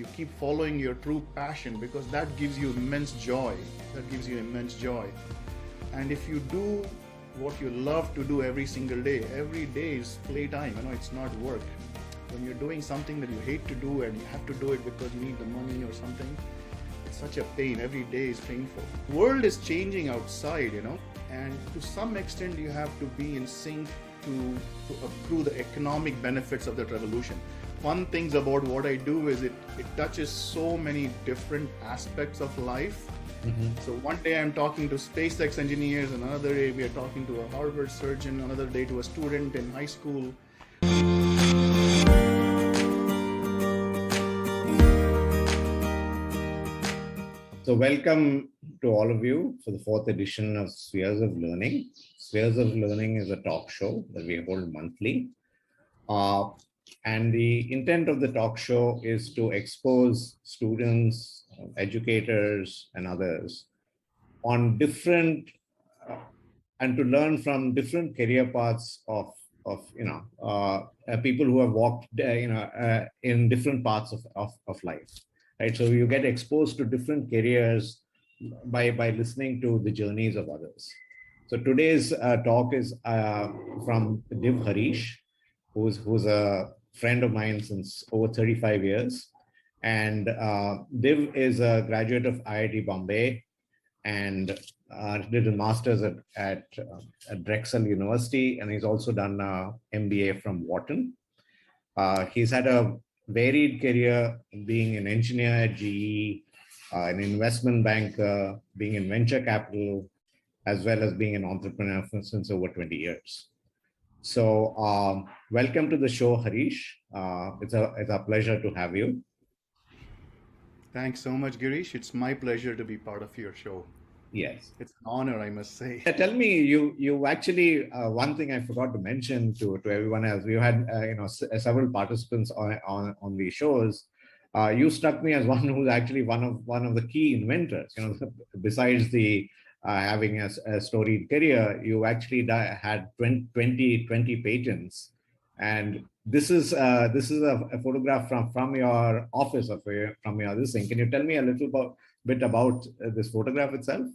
you keep following your true passion, because that gives you immense joy. That gives you immense joy. And if you do what you love to do every day is playtime. It's not work. When you're doing something that you hate to do and you have to do it because you need the money or something, it's such a pain. Every day is painful. The world is changing outside, and to some extent you have to be in sync to accrue the economic benefits of that revolution. Fun things about what I do is it touches so many different aspects of life. So one day I'm talking to SpaceX engineers, another day we are talking to a Harvard surgeon, another day to a student in high school. So welcome to all of you for the fourth edition of Spheres of Learning. Spheres of Learning is a talk show that we hold monthly. And the intent of the talk show is to expose students, educators, and others on different and to learn from different career paths of people who have walked in different parts of life. Right, so you get exposed to different careers by listening to the journeys of others. So today's talk is from Mr Harish, who's a friend of mine since over 35 years. And Div is a graduate of IIT Bombay and did a master's at Drexel University, and he's also done an MBA from Wharton. He's had a varied career, being an engineer at GE, an investment banker, being in venture capital, as well as being an entrepreneur since over 20 years. So welcome to the show, Harish. It's a pleasure to have you. Thanks so much, Girish. It's my pleasure to be part of your show. Yes. It's an honor, I must say. Tell me, you actually, one thing I forgot to mention to everyone else, we had several participants on the shows. You struck me as one who's actually one of the key inventors. Besides the having a storied career, you actually had 20 patents, and this is a photograph from your office from your this thing. Can you tell me a little bit about this photograph itself?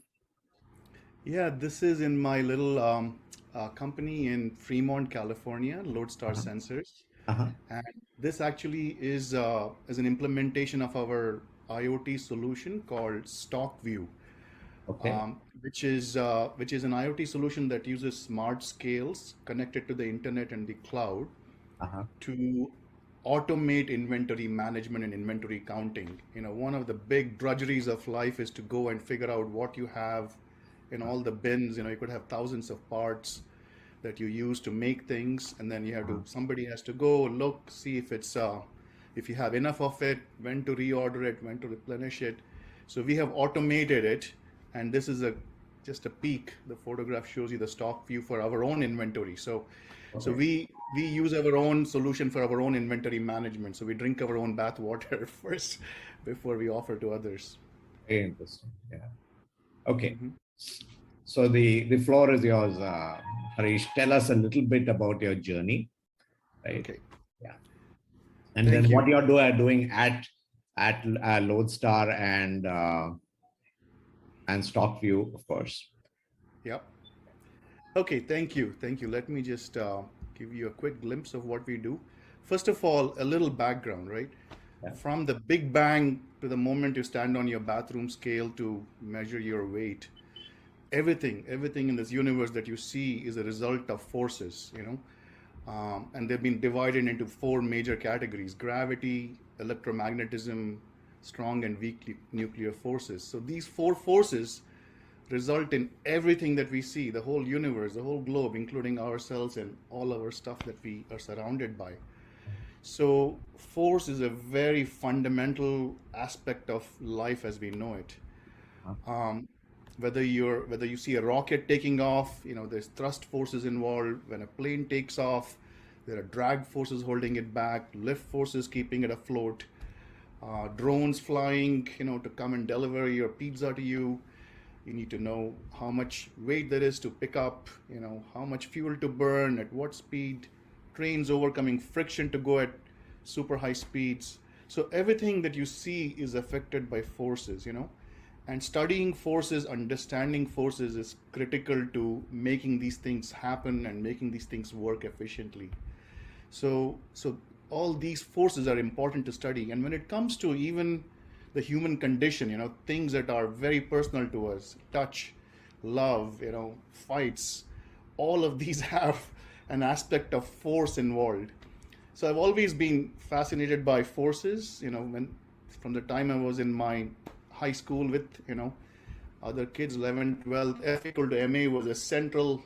Yeah, this is in my little company in Fremont, California, Loadstar Sensors. And this actually is an implementation of our IoT solution called Stock View, Okay. which is an IoT solution that uses smart scales connected to the internet and the cloud to automate inventory management and inventory counting. One of the big drudgeries of life is to go and figure out what you have in all the bins. You could have thousands of parts that you use to make things, and then somebody has to go look, see if if you have enough of it, when to reorder it, when to replenish it. So we have automated it, and this is just a peek. The photograph shows you the stock view for our own inventory. So we use our own solution for our own inventory management. So we drink our own bath water first before we offer to others. Very interesting. Yeah. Okay. So the floor is yours, Harish. Tell us a little bit about your journey, right? Okay. Yeah. And then what you're doing at Loadstar and Stockview, of course. Yep. Okay. Thank you. Let me just give you a quick glimpse of what we do. First of all, a little background, right? Yeah. From the Big Bang to the moment you stand on your bathroom scale to measure your weight, everything in this universe that you see is a result of forces, and they've been divided into four major categories: gravity, electromagnetism, strong and weak nuclear forces. So these four forces result in everything that we see, the whole universe, the whole globe, including ourselves and all our stuff that we are surrounded by. So force is a very fundamental aspect of life as we know it. Whether you see a rocket taking off, there's thrust forces involved. When a plane takes off, there are drag forces holding it back, lift forces keeping it afloat, drones flying, to come and deliver your pizza to you. You need to know how much weight there is to pick up, how much fuel to burn, at what speed, trains overcoming friction to go at super high speeds. So everything that you see is affected by forces, and studying forces, understanding forces is critical to making these things happen and making these things work efficiently. So all these forces are important to study. And when it comes to even the human condition, things that are very personal to us, touch, love, fights, all of these have an aspect of force involved. So I've always been fascinated by forces, when from the time I was in my high school with, other kids, 11th, 12th, F equal to ma was a central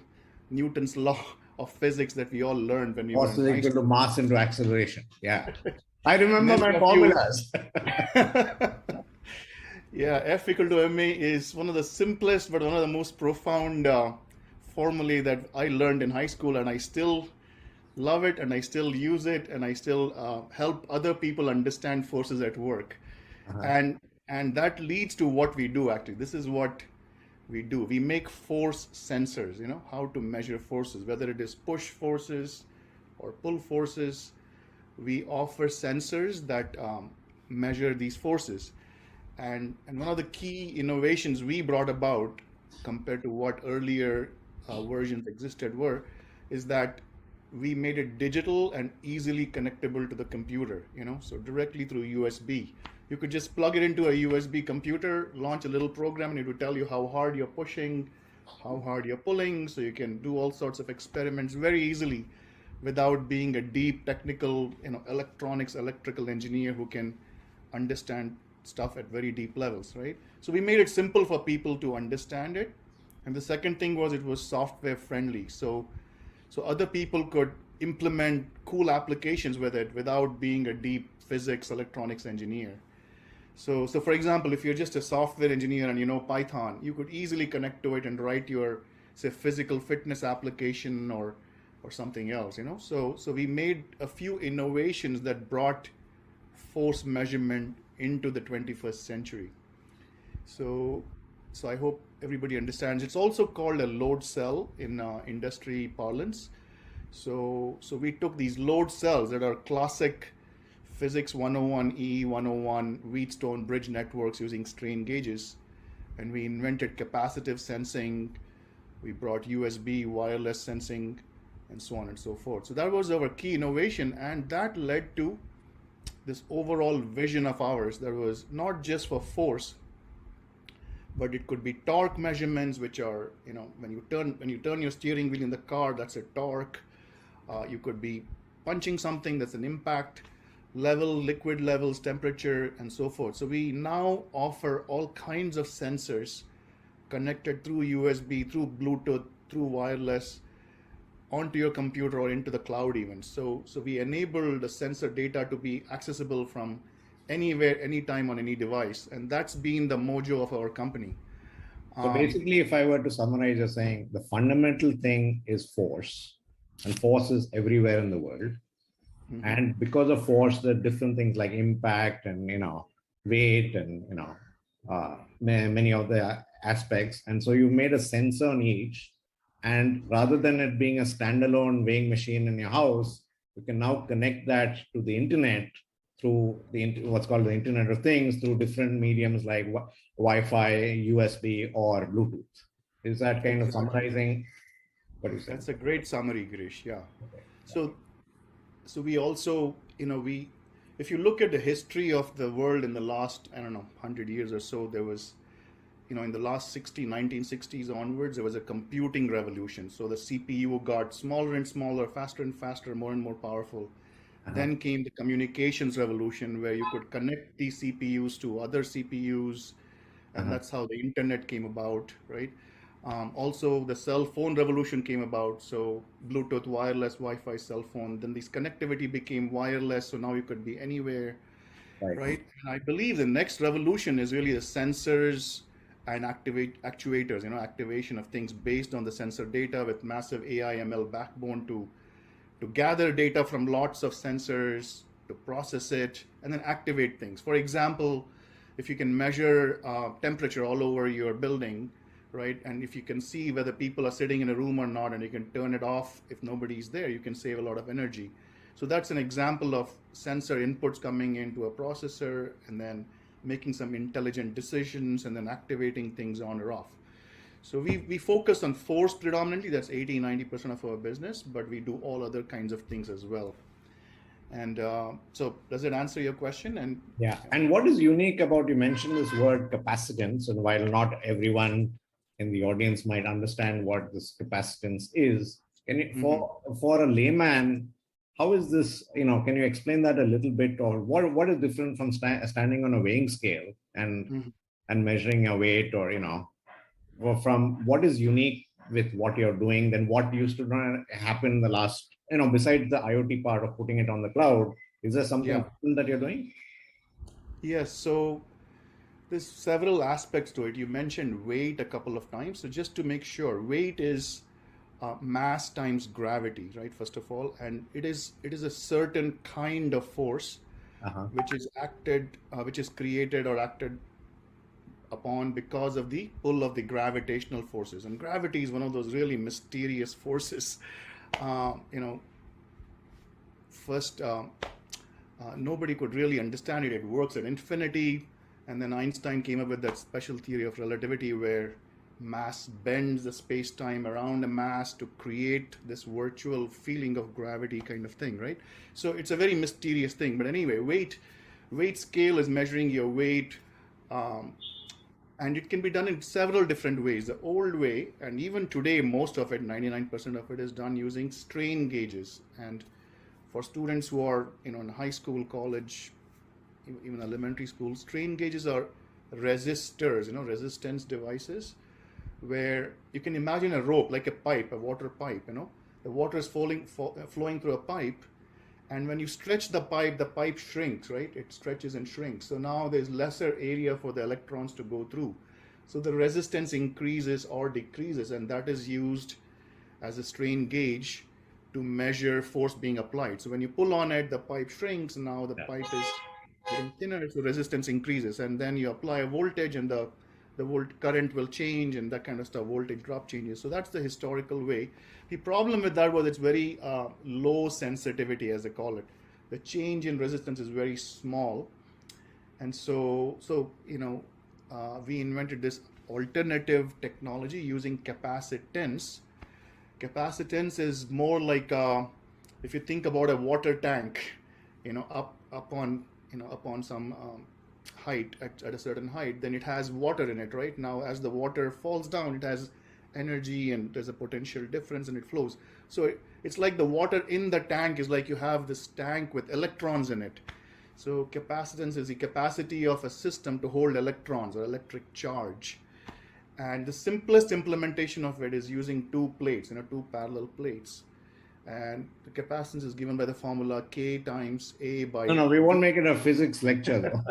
Newton's law of physics that we all learned when we were Force in is high equal to school. mass into acceleration. Yeah. I remember Many my of you, formulas. yeah, F equal to ma is one of the simplest but one of the most profound formulae that I learned in high school, and I still love it, and I still use it, and I still help other people understand forces at work. Uh-huh. And that leads to what we do. Actually, this is what we do. We make force sensors, how to measure forces, whether it is push forces or pull forces. We offer sensors that measure these forces. And one of the key innovations we brought about compared to what earlier versions existed were, is that we made it digital and easily connectable to the computer, so directly through USB. You could just plug it into a USB computer, launch a little program, and it would tell you how hard you're pushing, how hard you're pulling, so you can do all sorts of experiments very easily without being a deep technical, electronics, electrical engineer who can understand stuff at very deep levels, right? So we made it simple for people to understand it. And the second thing was it was software friendly. So other people could implement cool applications with it without being a deep physics, electronics engineer. So for example, if you're just a software engineer and you know Python, you could easily connect to it and write your, say, physical fitness application or something else, So we made a few innovations that brought force measurement into the 21st century. So so I hope everybody understands. It's also called a load cell in industry parlance. So we took these load cells that are classic Physics 101, EE 101, Wheatstone bridge networks using strain gauges, and we invented capacitive sensing. We brought USB wireless sensing, and so on and so forth. So that was our key innovation, and that led to this overall vision of ours that was not just for force, but it could be torque measurements, which are, when you turn your steering wheel in the car, that's a torque. You could be punching something, that's an impact level, liquid levels, temperature, and so forth. So we now offer all kinds of sensors connected through USB, through Bluetooth, through wireless, onto your computer or into the cloud even. So we enable the sensor data to be accessible from anywhere, anytime, on any device, and that's been the mojo of our company. So basically, if I were to summarize, you're saying the fundamental thing is force, and force is everywhere in the world. And because of force, there are different things like impact and weight and many of the aspects. And so you made a sensor on each, and rather than it being a standalone weighing machine in your house, you can now connect that to the internet through what's called the Internet of Things, through different mediums like Wi-Fi, USB, or Bluetooth. Is that kind of summarizing what you said? That's a great summary, Girish. Yeah. So we also, if you look at the history of the world in the last, I don't know, 100 years or so, there was, in the last 1960s onwards, there was a computing revolution. So the CPU got smaller and smaller, faster and faster, more and more powerful. Then came the communications revolution, where you could connect these CPUs to other CPUs, and that's how the internet came about, right? Also, the cell phone revolution came about. So Bluetooth, wireless, Wi-Fi, cell phone. Then this connectivity became wireless. So now you could be anywhere, right? And I believe the next revolution is really the sensors and actuators. Activation of things based on the sensor data with massive AI ML backbone to gather data from lots of sensors, to process it, and then activate things. For example, if you can measure temperature all over your building, right? And if you can see whether people are sitting in a room or not, and you can turn it off if nobody's there, you can save a lot of energy. So that's an example of sensor inputs coming into a processor and then making some intelligent decisions and then activating things on or off. So we focus on force predominantly, that's 80-90% of our business, but we do all other kinds of things as well. And so does it answer your question? And yeah. And what is unique about, you mentioned this word capacitance, and while not everyone in the audience might understand what this capacitance is, can you, for a layman, how is this, can you explain that a little bit, or what is different from standing on a weighing scale and measuring your weight, or from what is unique with what you're doing than what used to happen in the last, besides the IoT part of putting it on the cloud? Is there something different that you're doing? Yes, so there's several aspects to it. You mentioned weight a couple of times. So just to make sure, weight is mass times gravity, right? First of all, and it is a certain kind of force which is which is created or acted upon because of the pull of the gravitational forces. And gravity is one of those really mysterious forces. First, nobody could really understand it. It works at infinity. And then Einstein came up with that special theory of relativity where mass bends the space-time around a mass to create this virtual feeling of gravity kind of thing, right? So it's a very mysterious thing. But anyway, weight scale is measuring your weight, and it can be done in several different ways. The old way, and even today, most of it, 99% of it, is done using strain gauges. And for students who are in high school, college, even elementary school, strain gauges are resistors, resistance devices, where you can imagine a rope, like a pipe, a water pipe. The water is flowing through a pipe, and when you stretch the pipe shrinks, right? It stretches and shrinks. So now there's lesser area for the electrons to go through. So the resistance increases or decreases, and that is used as a strain gauge to measure force being applied. So when you pull on it, the pipe shrinks, and now the pipe is getting thinner, so resistance increases. And then you apply a voltage, and the current will change, and that kind of stuff, voltage drop changes. So that's the historical way. The problem with that was it's very low sensitivity, as they call it. The change in resistance is very small. And so we invented this alternative technology using capacitance. Capacitance is more like if you think about a water tank, up on some height at a certain height, then it has water in it, right? Now, as the water falls down, it has energy and there's a potential difference and it flows. So it's like the water in the tank is like you have this tank with electrons in it. So capacitance is the capacity of a system to hold electrons or electric charge. And the simplest implementation of it is using two plates, two parallel plates. And the capacitance is given by the formula K times A by... No, we won't make it a physics lecture though.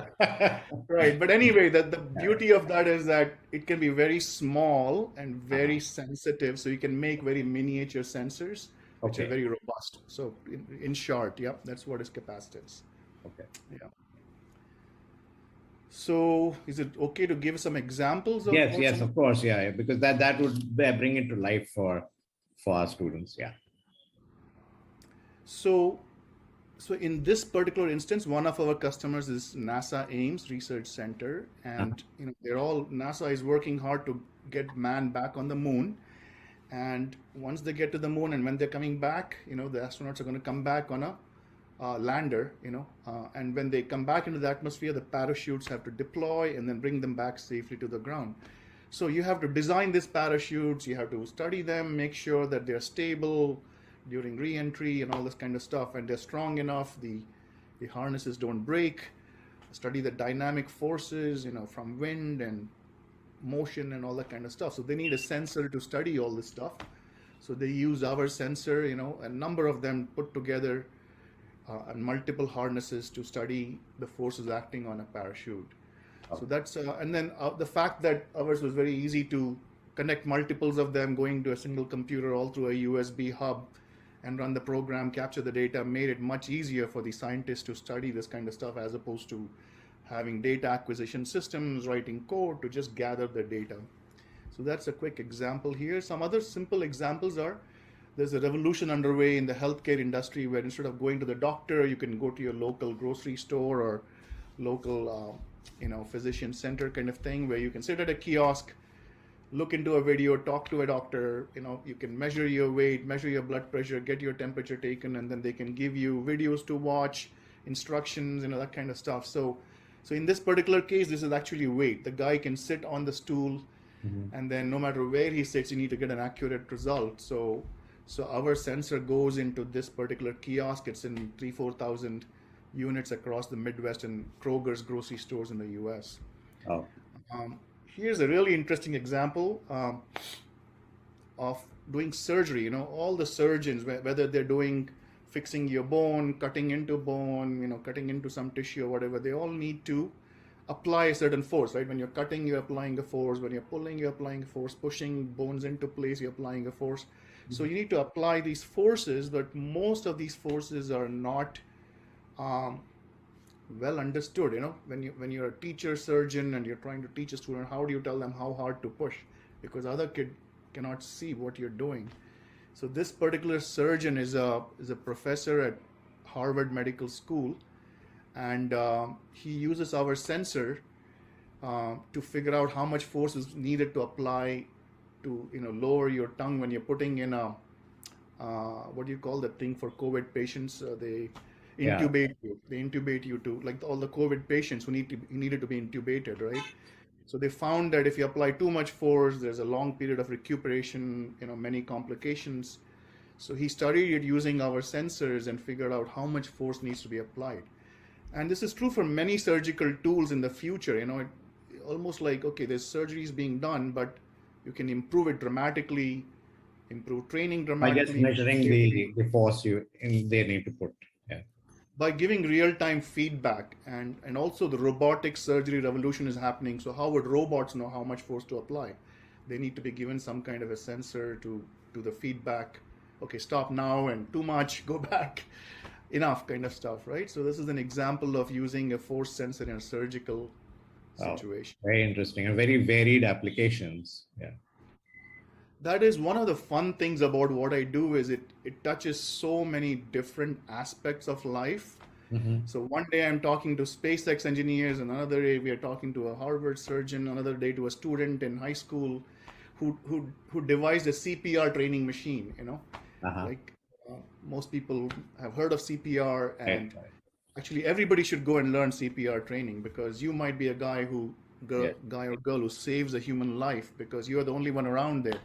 Right, but anyway, the beauty of that is that it can be very small and very sensitive, so you can make very miniature sensors, which are very robust. So in short, that's what is capacitance. Okay. Yeah. So is it okay to give some examples of... Yes, of course, because that would bring it to life for our students. So in this particular instance, one of our customers is NASA Ames Research Center, and NASA is working hard to get man back on the moon. And once they get to the moon, and when they're coming back, the astronauts are going to come back on a lander, and when they come back into the atmosphere, the parachutes have to deploy and then bring them back safely to the ground. So you have to design these parachutes, you have to study them, make sure that they're stable during re-entry and all this kind of stuff, and they're strong enough, the harnesses don't break, study the dynamic forces, from wind and motion and all that kind of stuff. So they need a sensor to study all this stuff. So they use our sensor, a number of them put together, and multiple harnesses to study the forces acting on a parachute. So that's, and then the fact that ours was very easy to connect multiples of them going to a single computer all through a USB hub and run the program, capture the data, made it much easier for the scientists to study this kind of stuff as opposed to having data acquisition systems, writing code to just gather the data. So that's a quick example here. Some other simple examples are there's a revolution underway in the healthcare industry where instead of going to the doctor, you can go to your local grocery store or local, physician center kind of thing, where you can sit at a kiosk, look into a video, talk to a doctor. You can measure your weight, measure your blood pressure, get your temperature taken, and then they can give you videos to watch, instructions, that kind of stuff. So in this particular case, this is actually weight. The guy can sit on the stool, and then no matter where he sits, you need to get an accurate result. So our sensor goes into this particular kiosk. It's in 4,000 units across the Midwest and Kroger's grocery stores in the US. Oh. Here's a really interesting example of doing surgery. All the surgeons, whether they're doing fixing your bone, cutting into bone, cutting into some tissue or whatever, they all need to apply a certain force, right? When you're cutting, you're applying a force. When you're pulling, you're applying a force. Pushing bones into place, you're applying a force. So you need to apply these forces, but most of these forces are not well understood. When you're a teacher surgeon and you're trying to teach a student, how do you tell them how hard to push? Because other kid cannot see what you're doing. So this particular surgeon is a professor at Harvard Medical School, and he uses our sensor to figure out how much force is needed to apply to lower your tongue when you're putting in a what do you call that thing for COVID patients? They intubate you. They intubate you to, like all the COVID patients who needed to be intubated, right? So they found that if you apply too much force, there's a long period of recuperation, many complications. So he studied it using our sensors and figured out how much force needs to be applied. And this is true for many surgical tools in the future. Almost like, okay, there's surgeries being done, but you can improve it dramatically, improve training dramatically. By just measuring the force they need to put. Yeah. By giving real-time feedback, and also the robotic surgery revolution is happening. So how would robots know how much force to apply? They need to be given some kind of a sensor to do the feedback. Okay, stop now, and too much, go back, enough kind of stuff, right? So this is an example of using a force sensor in a surgical situation. Very interesting and very varied applications. Yeah. That is one of the fun things about what I do, is it touches so many different aspects of life. So one day I'm talking to SpaceX engineers, another day we are talking to a Harvard surgeon, another day to a student in high school who devised a CPR training machine. Like most people have heard of CPR, and actually everybody should go and learn CPR training, because you might be a guy or girl who saves a human life because you're the only one around there.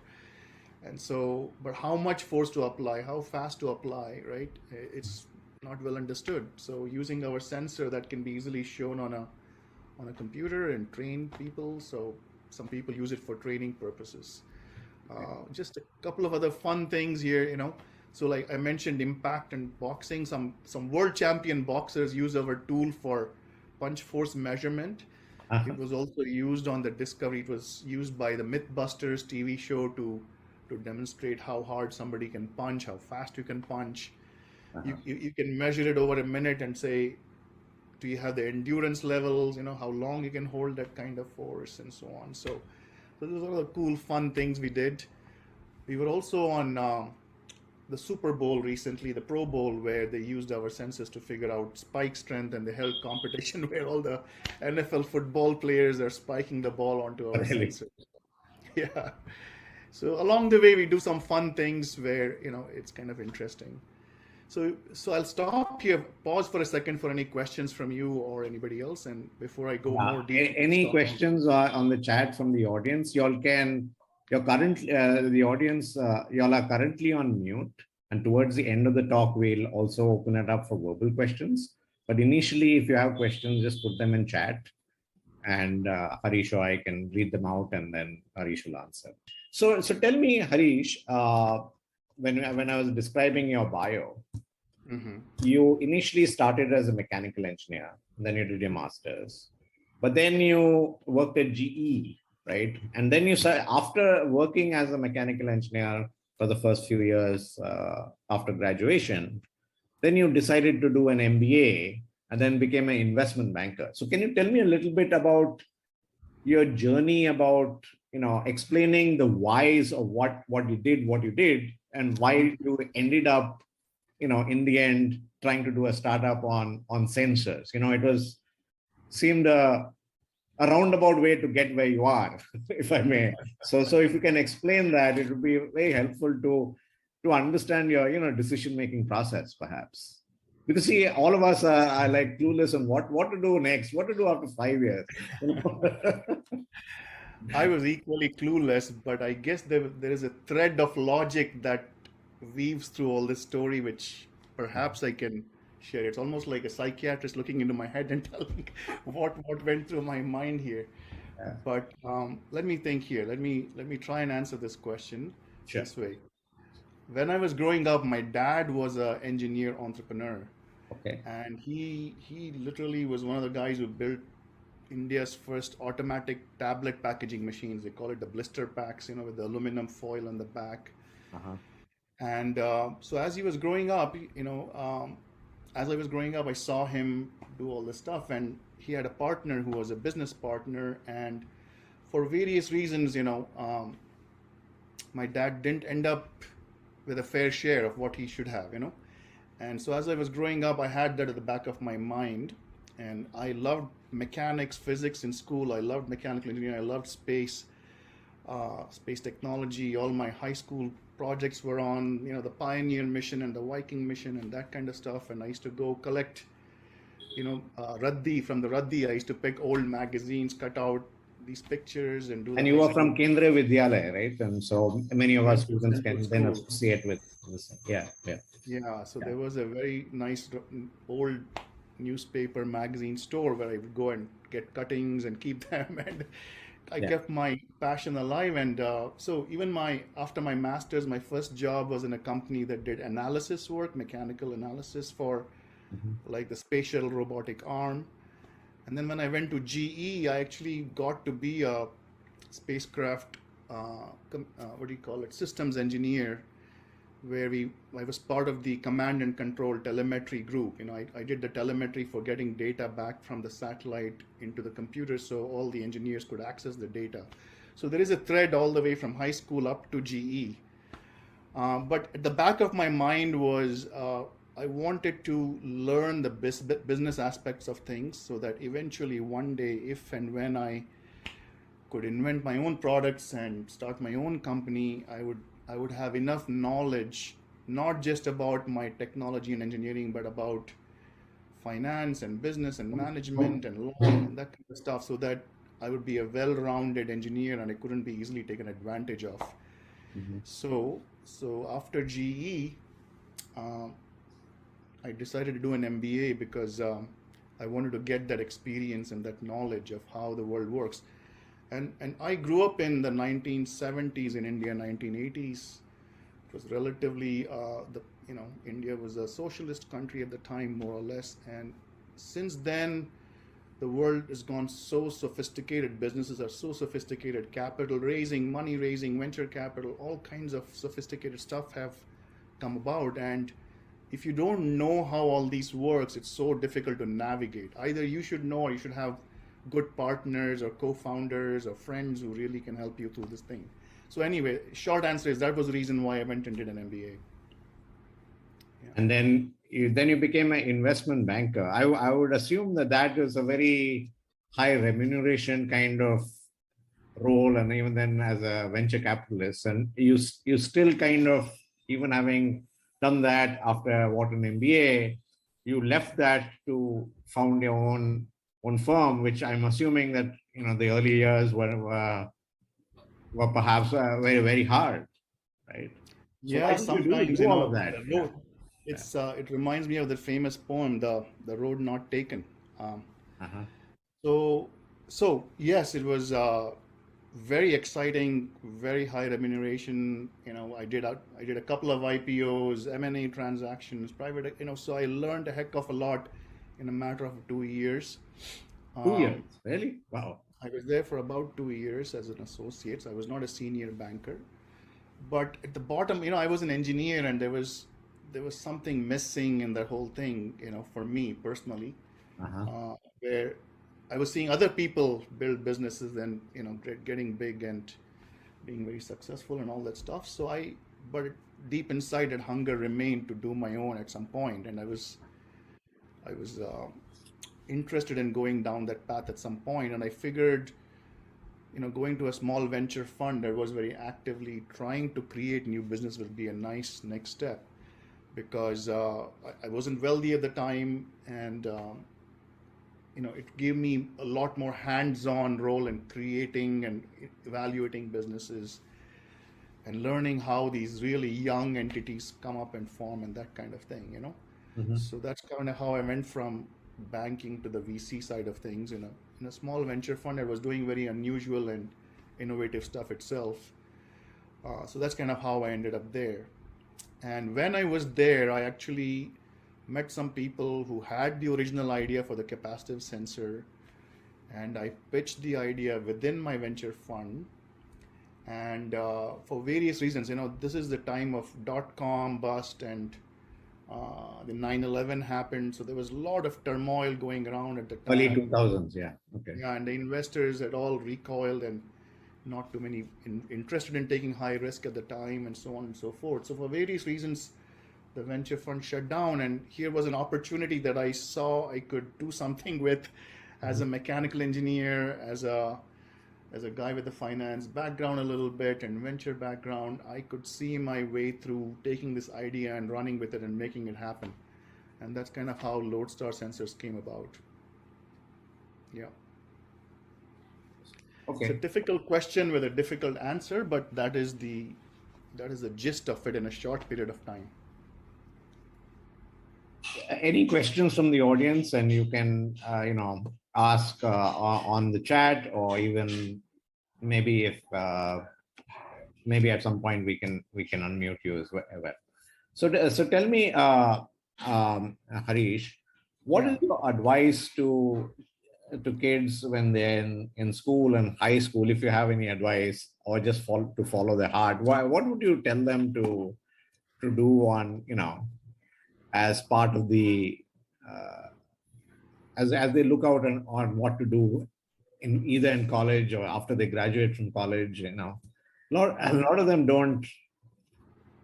And so, but how much force to apply, how fast to apply, right? It's not well understood. So using our sensor that can be easily shown on a computer and train people. So some people use it for training purposes. Just a couple of other fun things here, So like I mentioned, impact and boxing, some world champion boxers use our tool for punch force measurement. It was also used on the Discovery. It was used by the Mythbusters TV show to demonstrate how hard somebody can punch, how fast you can punch. You can measure it over a minute and say, do you have the endurance levels, how long you can hold that kind of force, and so on. So those are the cool, fun things we did. We were also on the Super Bowl recently, the Pro Bowl, where they used our sensors to figure out spike strength, and they held competition where all the NFL football players are spiking the ball onto our sensors. Yeah. So along the way, we do some fun things where, it's kind of interesting. So I'll stop here, pause for a second for any questions from you or anybody else. And before I go more deep. Any questions on the chat from the audience? The audience, y'all are currently on mute. And towards the end of the talk, we'll also open it up for verbal questions. But initially, if you have questions, just put them in chat. And Harish or I can read them out, and then Harish will answer. So tell me, Harish, when I was describing your bio, you initially started as a mechanical engineer, then you did your master's, but then you worked at GE, right? And then you said, after working as a mechanical engineer for the first few years after graduation, then you decided to do an MBA and then became an investment banker. So can you tell me a little bit about your journey about, explaining the whys of what you did, and why you ended up, in the end, trying to do a startup on sensors. It was seemed a roundabout way to get where you are, if I may. So if you can explain that, it would be very helpful to understand your decision-making process, perhaps. Because see, all of us are like clueless on what to do next, what to do after 5 years. I was equally clueless, but I guess there is a thread of logic that weaves through all this story, which perhaps I can share. It's almost like a psychiatrist looking into my head and telling what went through my mind here. Yeah, But let me think here. Let me try and answer this question sure. this way. When I was growing up, my dad was an engineer entrepreneur, Okay. and he literally was one of the guys who built India's first automatic tablet packaging machines. They call it the blister packs, with the aluminum foil on the back. Uh-huh. And so as he was growing up, as I was growing up, I saw him do all this stuff, and he had a partner who was a business partner, and for various reasons, my dad didn't end up with a fair share of what he should have. And so as I was growing up, I had that at the back of my mind, and I loved mechanics, physics in school. I loved mechanical engineering. I loved space technology. All my high school projects were on, the Pioneer mission and the Viking mission and that kind of stuff. And I used to go collect, Raddi from the Raddi. I used to pick old magazines, cut out these pictures, and do the And you high were school. from Kendra Vidyalaya, right? And so many of our Went to students Central can then School. associate with this. Yeah, yeah, Yeah, so yeah, there was a very nice old newspaper magazine store where I would go and get cuttings and keep them, and I yeah. kept my passion alive. And so even after my master's, my first job was in a company that did analysis work, mechanical analysis for Mhm. like the spatial robotic arm. And then when I went to GE, I actually got to be a spacecraft, what do you call it, systems engineer, where I was part of the command and control telemetry group. I did the telemetry for getting data back from the satellite into the computer so all the engineers could access the data. So there is a thread all the way from high school up to GE. But at the back of my mind was I wanted to learn the business aspects of things so that eventually one day, if and when I could invent my own products and start my own company, I would have enough knowledge, not just about my technology and engineering, but about finance and business and management and law and that kind of stuff, so that I would be a well-rounded engineer and I couldn't be easily taken advantage of. Mhm. So after GE, um, I decided to do an MBA because I wanted to get that experience and that knowledge of how the world works. And I grew up in the 1970s in India, 1980s. It was relatively India was a socialist country at the time, more or less. And since then, the world has gone so sophisticated. Businesses are so sophisticated. Capital raising, money raising, venture capital, all kinds of sophisticated stuff have come about. And if you don't know how all these works, it's so difficult to navigate. Either you should know, or you should have good partners or co-founders or friends who really can help you through this thing. So anyway, short answer is that was the reason why I went and did an MBA. Yeah. And then you became an investment banker. I would assume that is a very high remuneration kind of role, and even then as a venture capitalist, and you still kind of, even having done that after what an MBA, you left that to found your own firm, which I'm assuming that the early years were perhaps very very hard, right? So Yeah, why did you sometimes, do all of that? the Yeah, road, yeah. it reminds me of the famous poem, the road not taken. Um, Uh-huh. so yes, it was very exciting, very high remuneration. I did a couple of IPOs, M&A transactions, private. So I learned a heck of a lot in a matter of 2 years. 2 years, Um, really? Wow. I was there for about 2 years as an associate. So I was not a senior banker, but at the bottom, I was an engineer, and there was something missing in the whole thing. For me personally, Uh-huh. where I was seeing other people build businesses and getting big, and being very successful and all that stuff. But deep inside, that hunger remained to do my own at some point, and I was interested in going down that path at some point, and I figured, going to a small venture fund that was very actively trying to create new business would be a nice next step, because I wasn't wealthy at the time, and it gave me a lot more hands-on role in creating and evaluating businesses and learning how these really young entities come up and form and that kind of thing. Mhm. So that's kind of how I went from banking to the VC side of things in a small venture fund that was doing very unusual and innovative stuff itself. So that's kind of how I ended up there. And when I was there, I actually met some people who had the original idea for the capacitive sensor, and I pitched the idea within my venture fund. And for various reasons, this is the time of dot-com bust, and the 9/11 happened, so there was a lot of turmoil going around at the Early time. 2000s, yeah. Okay. Yeah, and the investors had all recoiled, and not too many interested in taking high risk at the time, and so on and so forth. So for various reasons, the venture fund shut down, and here was an opportunity that I saw I could do something with as a mechanical engineer, as a guy with a finance background a little bit and venture background. I could see my way through taking this idea and running with it and making it happen. And that's kind of how Loadstar Sensors came about. Yeah. It's a Okay. difficult question with a difficult answer, but that is the gist of it in a short period of time. Any questions from the audience, and you can ask on the chat, or even maybe if maybe at some point we can unmute you as well. So tell me, Harish, what is Yeah. your advice to kids when they're in school and high school, if you have any advice, or just follow their heart? What would you tell them to do on, as part of the uh, as they look out on what to do in either in college or after they graduate from college? A lot of them don't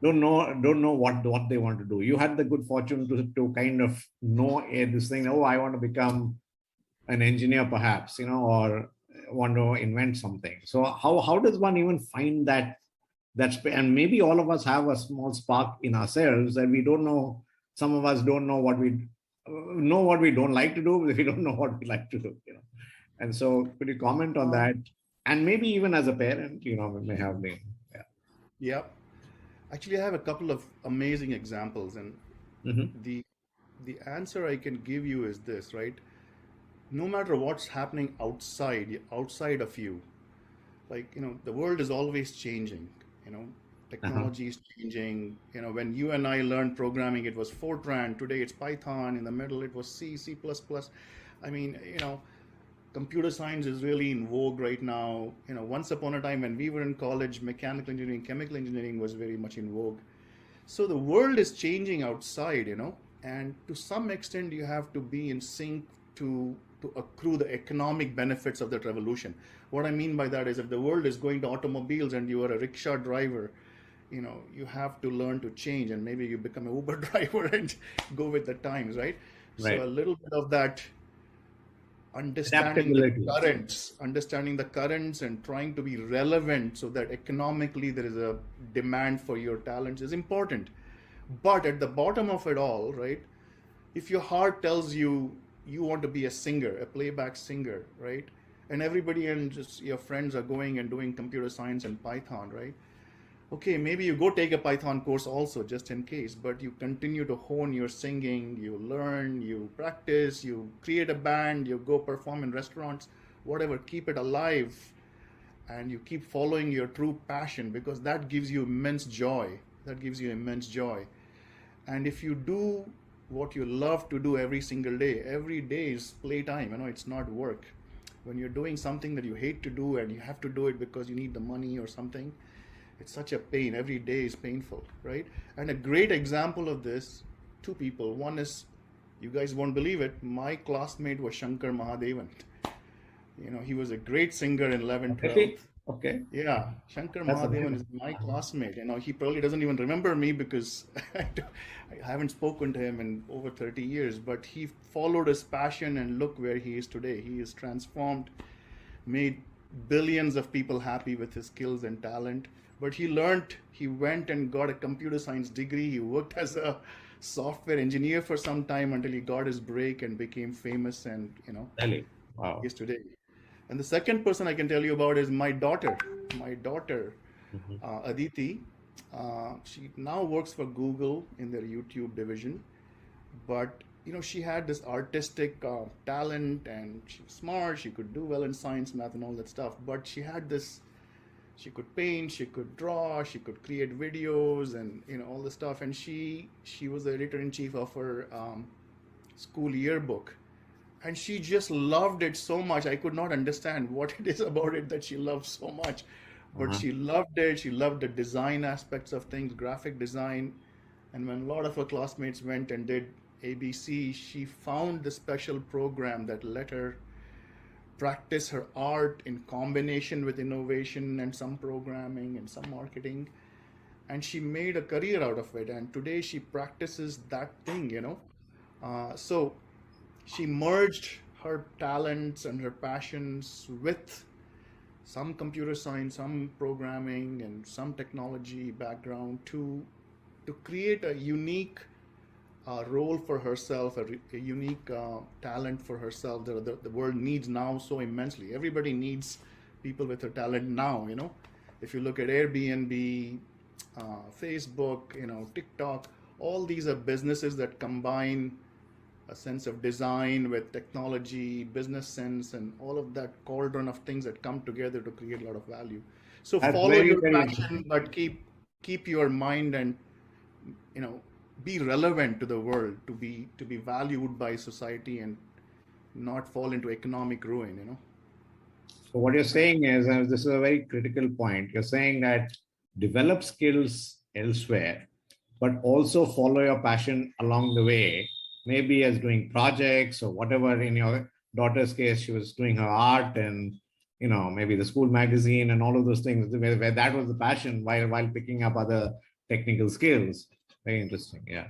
know what they want to do. You had the good fortune to kind of know this thing. Oh, I want to become an engineer, perhaps, or want to invent something. So how does one even find and maybe all of us have a small spark in ourselves that we don't know. Some of us don't know what we don't like to do, but we don't know what we like to do. And so, could you comment on that? And maybe even as a parent, we may have been. Yeah. Yeah. Actually, I have a couple of amazing examples, and Mm-hmm. the the answer I can give you is this, right? No matter what's happening outside of you, like, the world is always changing. you know Uh-huh. Technology is changing. When you and I learned programming, it was Fortran. Today it's Python. In the middle it was C++. I mean, computer science is really in vogue right now. Once upon a time when we were in college, mechanical engineering, chemical engineering was very much in vogue. So the world is changing outside, and to some extent you have to be in sync to accrue the economic benefits of that revolution. What I mean by that is, if the world is going to automobiles and you are a rickshaw driver, you have to learn to change, and maybe you become an Uber driver and go with the times, right? So Right. a little bit of that Adaptability. understanding the currents and trying to be relevant so that economically there is a demand for your talents is important. But at the bottom of it all, right, if your heart tells you you want to be a singer, a playback singer, right, and everybody and just your friends are going and doing computer science and Python, right, okay, maybe you go take a Python course also, just in case, but you continue to hone your singing, you learn, you practice, you create a band, you go perform in restaurants, whatever, keep it alive, and you keep following your true passion, because that gives you immense joy. That gives you immense joy. And if you do what you love to do every day is playtime, it's not work. When you're doing something that you hate to do and you have to do it because you need the money or something, it's such a pain. Every day is painful, right? And a great example of this, two people. One is, you guys won't believe it, my classmate was Shankar Mahadevan. He was a great singer in 11th, Really? 12th. Okay. Yeah, Shankar That's Mahadevan amazing. is my classmate. He probably doesn't even remember me because I haven't spoken to him in over 30 years, but he followed his passion and look where he is today. He is transformed, made billions of people happy with his skills and talent. But he went and got a computer science degree. He worked as a software engineer for some time until he got his break and became famous and, Really? Wow. is today. And the second person I can tell you about is my daughter. My daughter, Mhm. Aditi. She now works for Google in their YouTube division. But she had this artistic talent, and she was smart. She could do well in science, math, and all that stuff. But she had this. She could paint. She could draw. She could create videos, and all the stuff. And she was the editor in chief of her school yearbook, and she just loved it so much. I could not understand what it is about it that she loved so much, but Uh-huh. she loved it. She loved the design aspects of things, graphic design. And when a lot of her classmates went and did ABC, she found the special program that let her practice her art in combination with innovation and some programming and some marketing. And she made a career out of it, and today she practices that thing. So she merged her talents and her passions with some computer science, some programming, and some technology background to create a unique role for herself, a unique talent for herself that the world needs now so immensely. Everybody needs people with her talent now. If you look at Airbnb, Facebook, TikTok, all these are businesses that combine a sense of design with technology, business sense, and all of that cauldron of things that come together to create a lot of value. So That's follow very, your very passion, interesting. but keep your mind and you know be relevant to the world, to be valued by society and not fall into economic ruin. So what you're saying is, and this is a very critical point, you're saying that develop skills elsewhere, but also follow your passion along the way, maybe as doing projects or whatever. In your daughter's case, she was doing her art and maybe the school magazine and all of those things where that was the passion while picking up other technical skills. Very interesting. Yeah.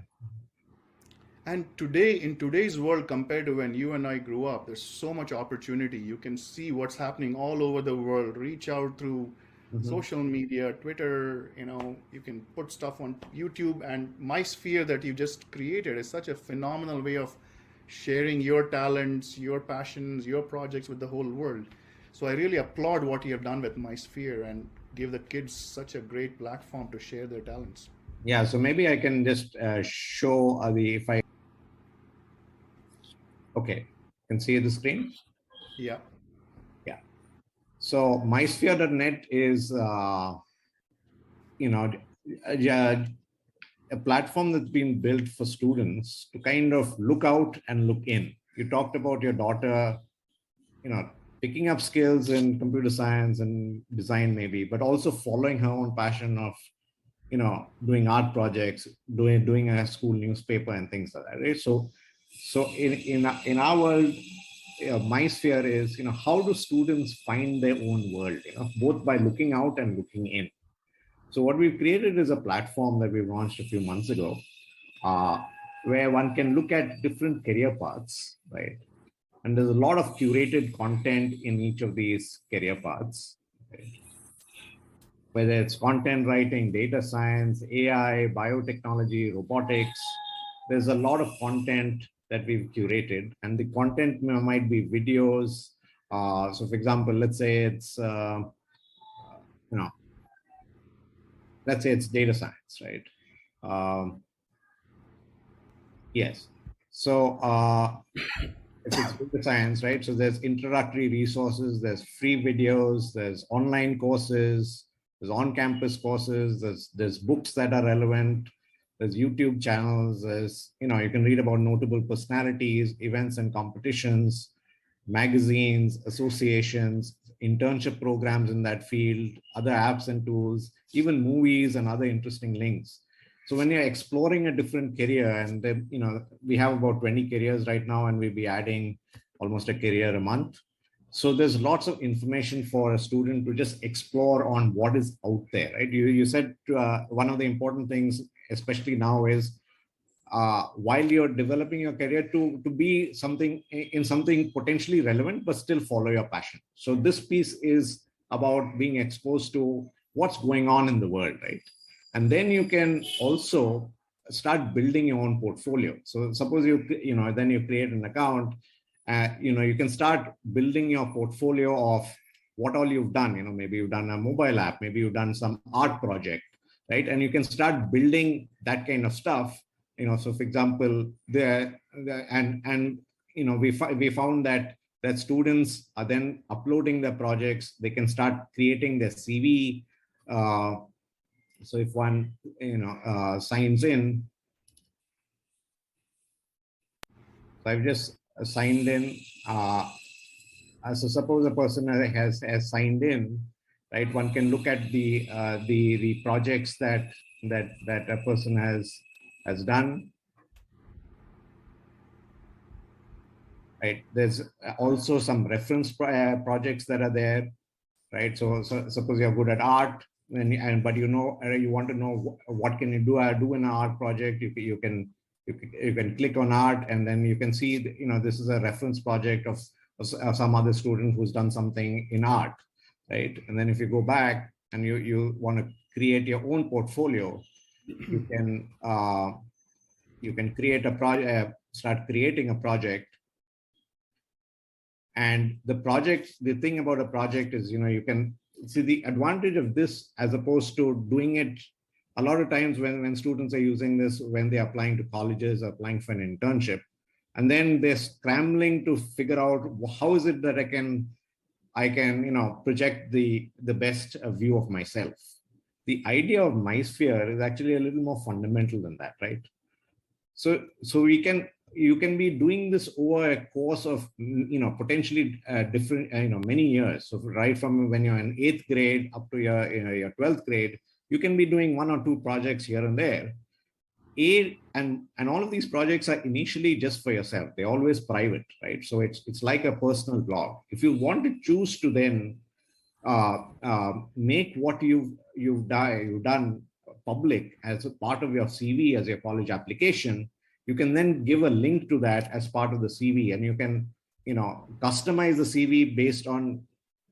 And today, in today's world, compared to when you and I grew up, there's so much opportunity. You can see what's happening all over the world. Reach out through Mhm. social media, Twitter. You can put stuff on YouTube. And MySphere that you just created is such a phenomenal way of sharing your talents, your passions, your projects with the whole world. So I really applaud what you have done with MySphere and give the kids such a great platform to share their talents. Yeah. So maybe I can just show the if I okay, can see the screen. Yeah. Yeah. So mysphere.net is you know a, a platform that's been built for students to kind of look out and look in. You talked about your daughter, you know, picking up skills in computer science and design maybe, but also following her own passion of doing art projects, doing a school newspaper and things like that, right? So in our world, MySphere is, how do students find their own world, both by looking out and looking in. So what we've created is a platform that we launched a few months ago, uh, where one can look at different career paths, right? And there's a lot of curated content in each of these career paths, right? Whether it's content writing, data science, AI, biotechnology, robotics. There's a lot of content that we've curated, and the content might be videos. So, for example, let's say it's you know, let's say it's data science, right? Um, yes. So, if it's data science, right? So there's introductory resources, there's free videos, there's online courses, there's on-campus courses, there's books that are relevant, there's YouTube channels, there's you can read about notable personalities, events and competitions, magazines, associations, internship programs in that field, other apps and tools, even movies and other interesting links. So when you're exploring a different career, and then, we have about 20 careers right now, and we'll be adding almost a career a month. So there's lots of information for a student to just explore on what is out there, right? You said one of the important things, especially now, is while you're developing your career to be something in something potentially relevant, but still follow your passion. So this piece is about being exposed to what's going on in the world, right? And then you can also start building your own portfolio. So suppose then you create an account, you can start building your portfolio of what all you've done. Maybe you've done a mobile app, maybe you've done some art project, right? And you can start building that kind of stuff. So for example, we found that students are then uploading their projects. They can start creating their CV. So if one signs in, so I've just signed in. So suppose a person has signed in, right? One can look at the projects that a person has done. Right. There's also some reference projects that are there, right? So suppose you're good at art, but you want to know what can you do in an art project. You can click on art, and then you can see this is a reference project of some other student who's done something in art, right? And then if you go back and you want to create your own portfolio, you can create a project, start creating a project. And the thing about a project is, you can see the advantage of this as opposed to doing it a lot of times when students are using this, when they're applying to colleges or applying for an internship, and then they're scrambling to figure out how is it that I can project the best view of myself. The idea of MySphere is actually a little more fundamental than that, right? So you can be doing this over a course of potentially different many years. So right from when you're in 8th grade up to your 12th grade, you can be doing 1 or 2 projects here and there. And all of these projects are initially just for yourself. They're always private, right? So it's like a personal blog. If you want to choose to then make what you've done public as a part of your CV, as your college application, you can then give a link to that as part of the CV, and you can customize the CV based on,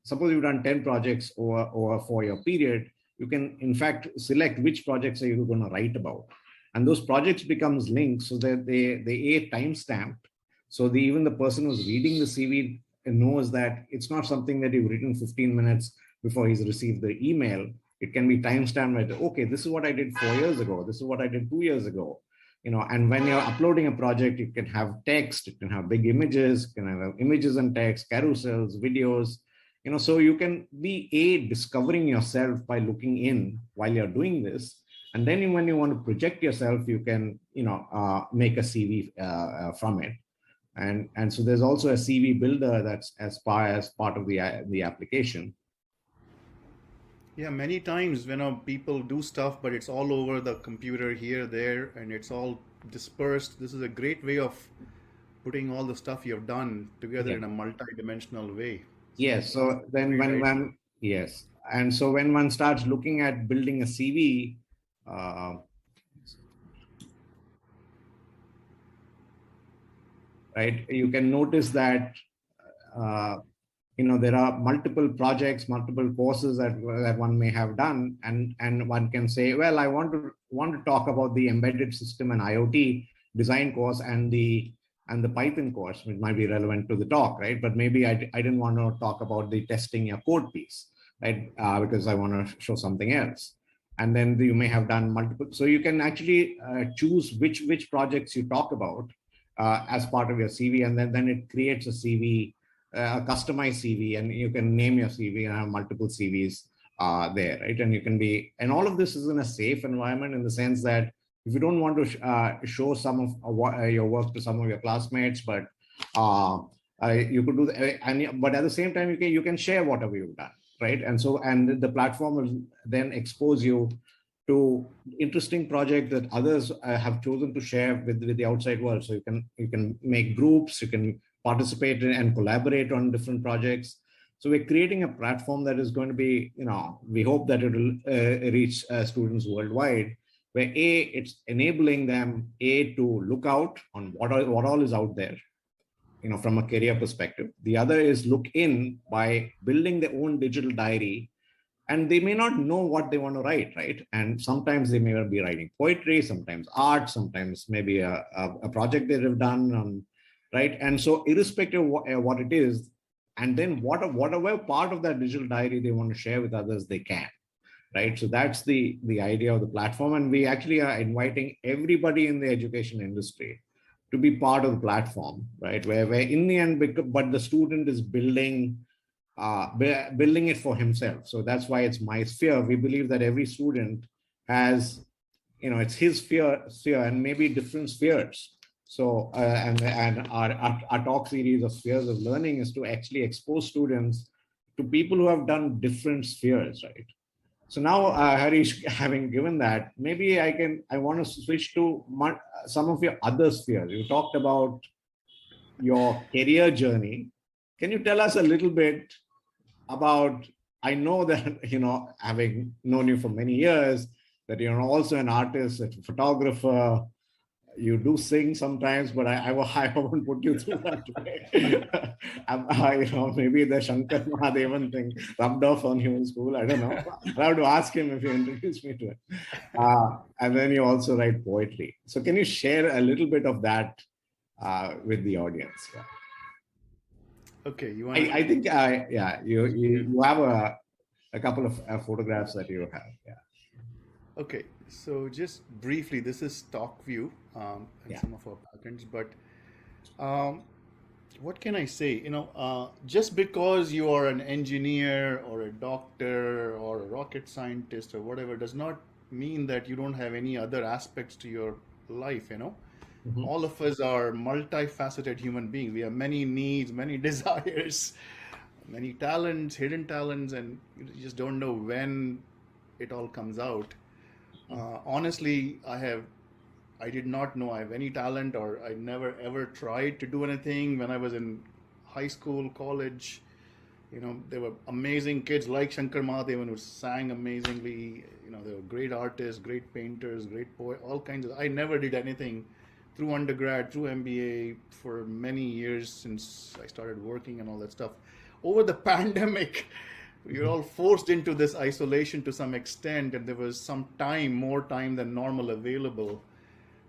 suppose you've done 10 projects over a 4-year period. You can in fact select which projects are you going to write about, and those projects becomes links so that they time stamped, so even the person who's reading the CV knows that it's not something that you've written 15 minutes before he's received the email. It can be time stamped with, okay, this is what I did 4 years ago, this is what I did 2 years ago. And when you're uploading a project, you can have text, you can have big images, you can have images and text, carousels, videos, so you can be discovering yourself by looking in while you're doing this. And then when you want to project yourself, you can, make a CV from it. And so there's also a CV builder that's as part of the application. Yeah, many times when people do stuff, but it's all over the computer here, there, and it's all dispersed. This is a great way of putting all the stuff you've done together in a multi-dimensional way. Yes. So then yes. And so when one starts looking at building a CV, right, you can notice that there are multiple projects, multiple courses that one may have done, and one can say, well, I want to talk about the embedded system and IoT design course and the Python course, which might be relevant to the talk, right? But maybe I didn't want to talk about the testing your code piece, right? Because I want to show something else. And then you may have done multiple. So you can actually choose which projects you talk about as part of your CV, and then it creates a CV, a customized CV, and you can name your CV and have multiple CVs there, right? And you can and all of this is in a safe environment, in the sense that if you don't want to show some of your work to some of your classmates, but you could do that, but at the same time, you can share whatever you've done, right? And the platform will then expose you to interesting projects that others have chosen to share with the outside world. So you can make groups, you can participate and collaborate on different projects. So we're creating a platform that is going to be, we hope that it will reach students worldwide, where it's enabling them to look out on what all is out there, from a career perspective. The other is look in by building their own digital diary, and they may not know what they want to write, right? And sometimes they may be writing poetry, sometimes art, sometimes maybe a project they have done on, right? And so irrespective of what it is, and then whatever part of that digital diary they want to share with others, they can, right? So that's the idea of the platform. And we actually are inviting everybody in the education industry to be part of the platform, right? Where in the end, but the student is building it for himself. So that's why it's MySphere. We believe that every student has, it's his sphere, and maybe different spheres. So, and our talk series of spheres of learning is to actually expose students to people who have done different spheres, right? So now, Harish, having given that, maybe I want to switch to some of your other spheres. You talked about your career journey. Can you tell us a little bit about, I know that, having known you for many years, that you're also an artist, a photographer, you do sing sometimes, but I won't put you through that way. Maybe the Shankar Mahadevan thing rubbed off on you in school. I don't know. I'll have to ask him if you introduce me to it. And then you also write poetry. So can you share a little bit of that with the audience? Yeah. Okay, you want? I think, you have a couple of photographs that you have. Yeah. Okay, so just briefly, this is stock view and Yeah. some of our patterns, but um, what can I say? Just because you are an engineer or a doctor or a rocket scientist or whatever does not mean that you don't have any other aspects to your life. Mhm. All of us are multifaceted human beings. We have many needs, many desires, many talents, hidden talents, and you just don't know when it all comes out. Honestly, I did not know I have any talent, or I never ever tried to do anything when I was in high school, college. There were amazing kids like Shankar Mahadevan who sang amazingly. They were great artists, great painters, great poets, all kinds of. I never did anything through undergrad, through MBA for many years since I started working and all that stuff. Over the pandemic, we were Mhm. all forced into this isolation to some extent, and there was some time, more time than normal available.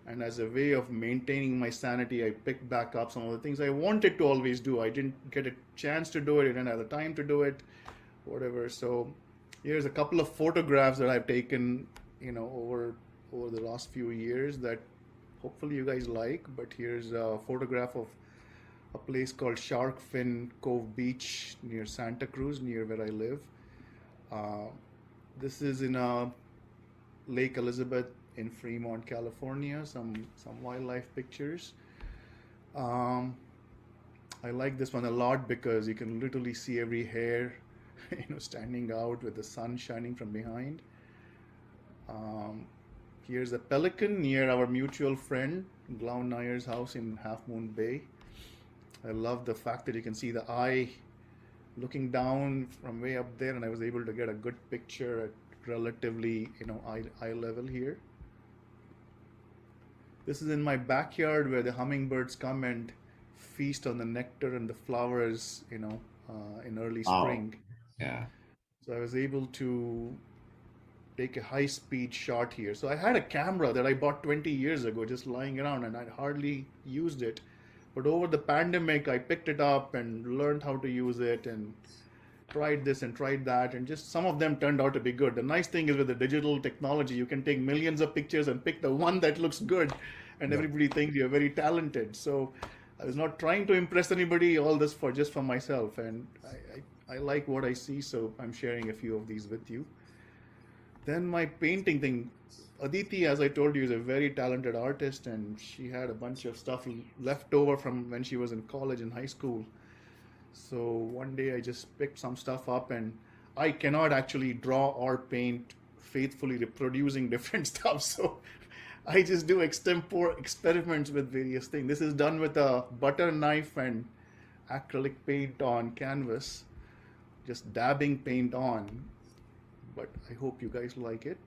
And as a way of maintaining my sanity, I picked back up some of the things I wanted to always do. I didn't get a chance to do it, I didn't have the time to do it, whatever. So here's a couple of photographs that I've taken, over the last few years that hopefully you guys like. But here's a photograph of a place called Shark Fin Cove Beach near Santa Cruz, near where I live. Uh, this is in Lake Elizabeth in Fremont, California. Some wildlife pictures. Um, I like this one a lot because you can literally see every hair, standing out with the sun shining from behind. Um, Here's a pelican near our mutual friend Girish Nair's house in Half Moon Bay. I love the fact that you can see the eye looking down from way up there, and I was able to get a good picture at relatively, eye level here. This is in my backyard where the hummingbirds come and feast on the nectar and the flowers, in early Wow. spring. Yeah. So I was able to take a high speed shot here. So I had a camera that I bought 20 years ago just lying around, and I'd hardly used it. But over the pandemic, I picked it up and learned how to use it and tried this and tried that. And just some of them turned out to be good. The nice thing is with the digital technology, you can take millions of pictures and pick the one that looks good, and Yeah. everybody thinks you're very talented. So I was not trying to impress anybody, all this for just for myself. And I like what I see, so I'm sharing a few of these with you. Then my painting thing. Aditi, as I told you, is a very talented artist, and she had a bunch of stuff left over from when she was in college and high school. So one day I just picked some stuff up, and I cannot actually draw or paint faithfully reproducing different stuff. So I just do extempore experiments with various things. This is done with a butter knife and acrylic paint on canvas, just dabbing paint on, but I hope you guys like it.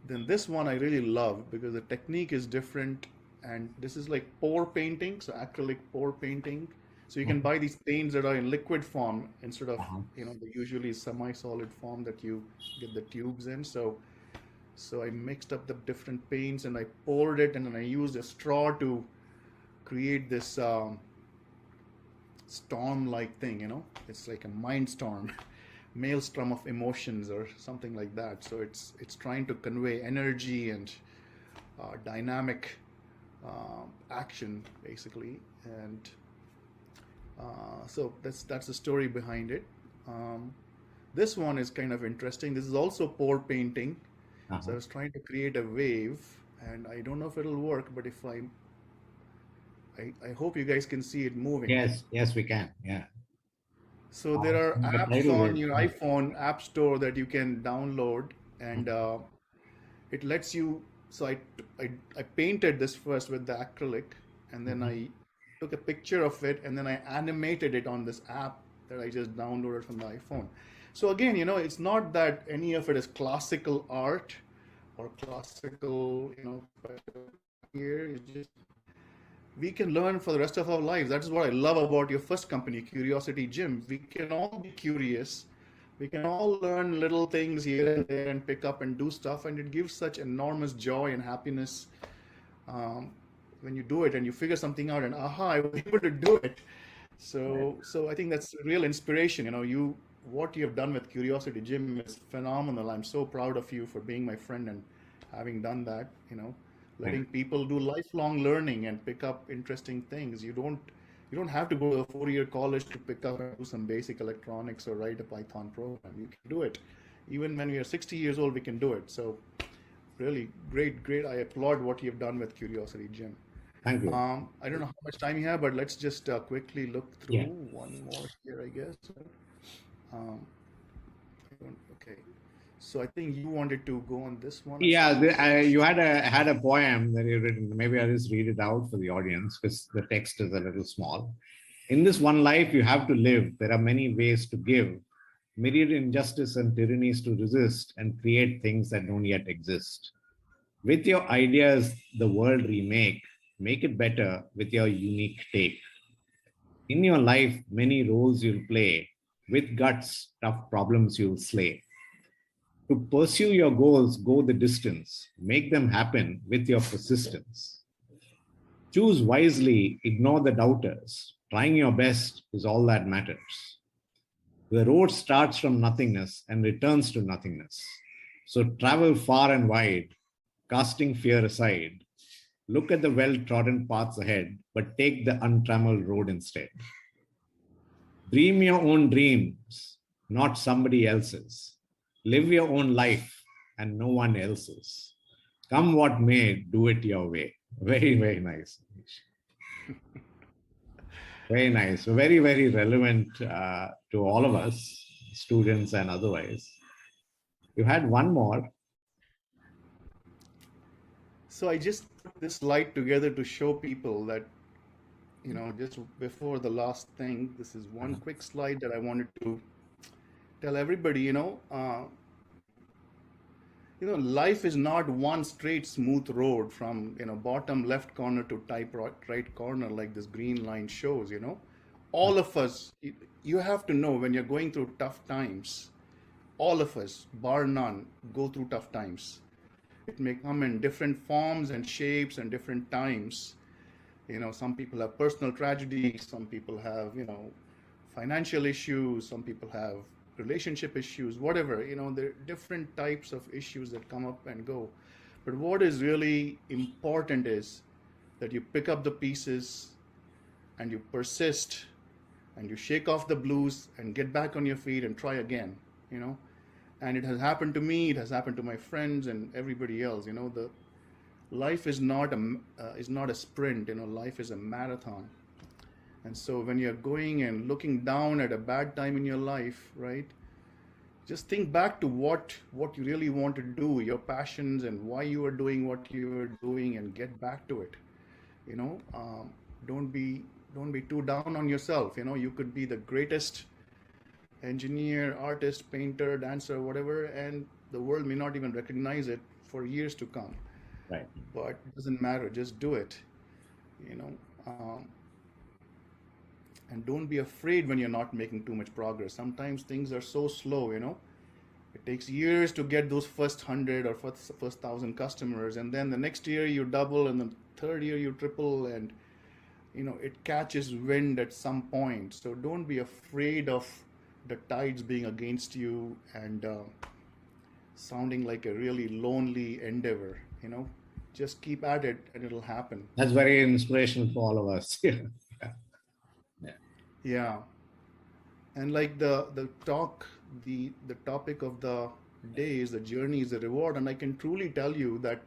Then this one I really love because the technique is different, and this is like pour painting, so acrylic pour painting. So you can buy these paints that are in liquid form instead of, Uh-huh. the usually semi-solid form that you get the tubes in. So I mixed up the different paints and I poured it, and then I used a straw to create this storm-like thing. It's like a mind storm, maelstrom of emotions or something like that. So it's trying to convey energy and dynamic action basically, and so that's the story behind it. This one is kind of interesting. This is also pour painting. So I Uh-huh. was trying to create a wave, and I don't know if it'll work, but if I hope you guys can see it moving. Yes, we can. Yeah. So there are I try apps to on wait. your iPhone App Store that you can download, and it lets you. So I painted this first with the acrylic, and then Mhm. I took a picture of it, and then I animated it on this app that I just downloaded from the iPhone. So again, it's not that any of it is classical art or classical, here. It's just we can learn for the rest of our lives. That is what I love about your first company, Curiosity Gym. We can all be curious. We can all learn little things here and there and pick up and do stuff, and it gives such enormous joy and happiness um, when you do it and you figure something out and aha, I was able to do it. Right. So I think that's real inspiration. What you have done with Curiosity Gym is phenomenal. I'm so proud of you for being my friend and having done that. Thank Letting people do lifelong learning and pick up interesting things. You don't have to go to a 4-year college to pick up and do some basic electronics or write a Python program. You can do it. Even when we are 60 years old, we can do it. So really great, great. I applaud what you've done with Curiosity Gym. thank you. I don't know how much time you have, but let's just quickly look Yeah. through one more here, I guess. Um, okay. So I think you wanted to go on this one, a Yeah, sentence search. you had a poem that you written. Maybe I'll just read it out for the audience because the text is a little small. In this one life you have to live, there are many ways to give, myriad injustice and tyrannies to resist, and create things that don't yet exist. With your ideas, the world remake, make it better with your unique take. In your life, many roles you'll play. With guts, tough problems you'll slay. To pursue your goals, go the distance. Make them happen with your persistence. Choose wisely, ignore the doubters. Trying your best is all that matters. The road starts from nothingness and returns to nothingness. So travel far and wide, casting fear aside. Look at the well trodden paths ahead, but take the untrammeled road instead. Dream your own dreams, not somebody else's. Live your own life and no one else's. Come what may, do it your way. Very, very nice. Very nice. Very, very relevant to all of us, students and otherwise. You had one more. So I just put this slide together to show people that, just before the last thing, this is one Uh-huh. quick slide that I wanted to tell everybody, life is not one straight smooth road from, bottom left corner to type right corner like this green line shows. All of us, you have to know when you're going through tough times, all of us, bar none, go through tough times. It may come in different forms and shapes and different times. Some people have personal tragedies, some people have, financial issues, some people have relationship issues, whatever. There are different types of issues that come up and go. But what is really important is that you pick up the pieces and you persist and you shake off the blues and get back on your feet and try again, you know. And it has happened to me, it has happened to my friends and everybody else. The life is not a sprint. Life is a marathon. And so when you're going and looking down at a bad time in your life, right? Just think back to what you really want to do, your passions, and why you are doing what you are doing, and get back to it. You know, don't be. don't be too down on yourself. You could be the greatest engineer, artist, painter, dancer, whatever, and the world may not even recognize it for years to come. Right. But it doesn't matter, just do it. You know, um, and don't be afraid when you're not making too much progress. Sometimes things are so slow. It takes years to get those first 100 or first 1,000 customers, and then the next year you double, and the third year you triple, and it catches wind at some point. So don't be afraid of the tides being against you and sounding like a really lonely endeavor. Just keep at it and it'll happen. That's very inspirational for all of us. Yeah. Yeah. Yeah. And like the topic of the day is the journey is the reward. And I can truly tell you that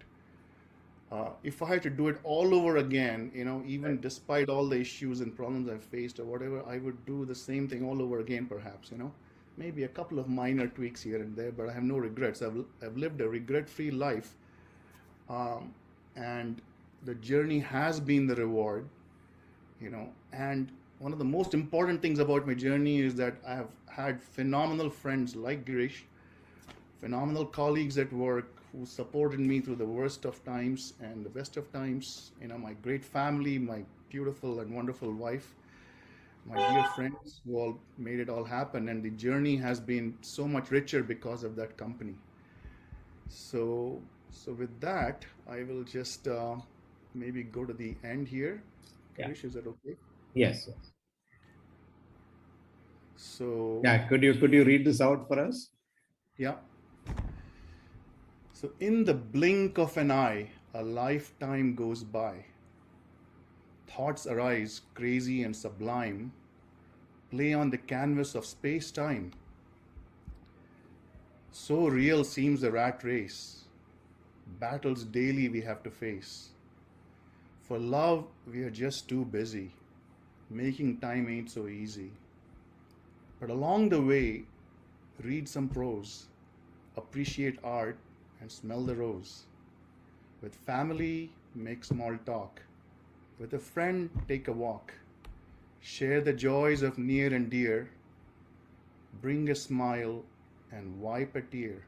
if I had to do it all over again, even despite all the issues and problems I've faced or whatever, I would do the same thing all over again, perhaps. Maybe a couple of minor tweaks here and there, but I have no regrets. I've lived a regret-free life. Um, and the journey has been the reward. And one of the most important things about my journey is that I have had phenomenal friends like Girish, phenomenal colleagues at work who supported me through the worst of times and the best of times. My great family, my beautiful and wonderful wife, my dear friends who all made it all happen. And the journey has been so much richer because of that company. So with that, I will just maybe go to the end here. Yeah. Girish, is that okay? Yes. So yeah, could you read this out for us? Yeah. So in the blink of an eye, a lifetime goes by. Thoughts arise, crazy and sublime, play on the canvas of space-time. So real seems the rat race, battles daily we have to face. For love, we are just too busy, making time ain't so easy. But along the way, read some prose, appreciate art, and smell the rose. With family, make small talk. With a friend, take a walk. Share the joys of near and dear. Bring a smile and wipe a tear.